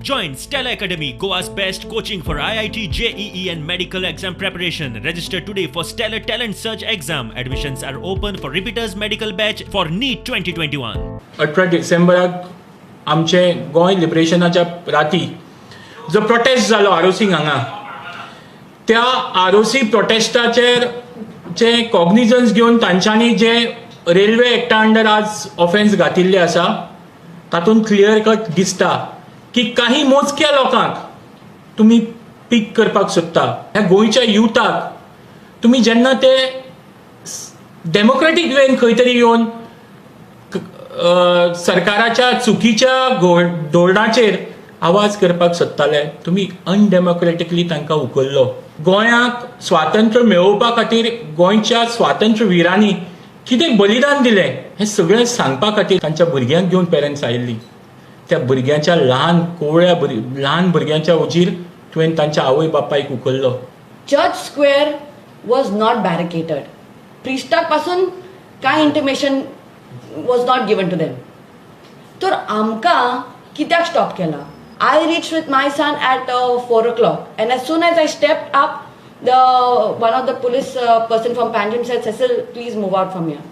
Join Stella Academy, Goa's best coaching for IIT, JEE and medical exam preparation. Register today for Stellar Talent Search exam. Admissions are open for repeaters medical batch for NEET 2021. 18 डिसेंबराक आमचे गोंय लिबरेशनाच्या राती जो prostate जालो आरोसींग हांगा, त्या आरोसी प्रोटेस्टाचेर जे कॉग्निजन्स घेवन तांच्यांनी जे रेल्वे एक्टा अंडर आज ऑफेन्स घातिल्ले आसा तातूंत क्लियर कट दिसता की काही मोजक्या लोकांक तुमी पीक करपाक सोदता. ह्या गोंयच्या युथाक तुमी जेन्ना ते डेमोक्रेटीक वेन खंय तरी येवन सरकाराच्या चुकीच्या धोरणाचेर आवाज करपाक सोदताले, तुमी अनडेमोक्रेटिकली तांकां उखल्लो. गोंयाक स्वातंत्र्य मेळोवपा खातीर गोंयच्या स्वातंत्र्य वीरांनी कितें बलिदान दिलें हें सगळें सांगपा खातीर तांच्या भुरग्यांक घेवन पेरंट्स आयिल्लीं. त्या भुरग्यांच्या ल्हान भुरग्यांच्या उजीर तुवें तांच्या आवय बापायक उखल्लो. Church square was not barricaded. प्रिस्टाक पासून कांय intimation was not given to them. तर आमकां कित्याक स्टॉप केला? I reached with my son at 4 o'clock, and as soon as I stepped up, one of the police person from Panjim said, "Cecil, please move out from here."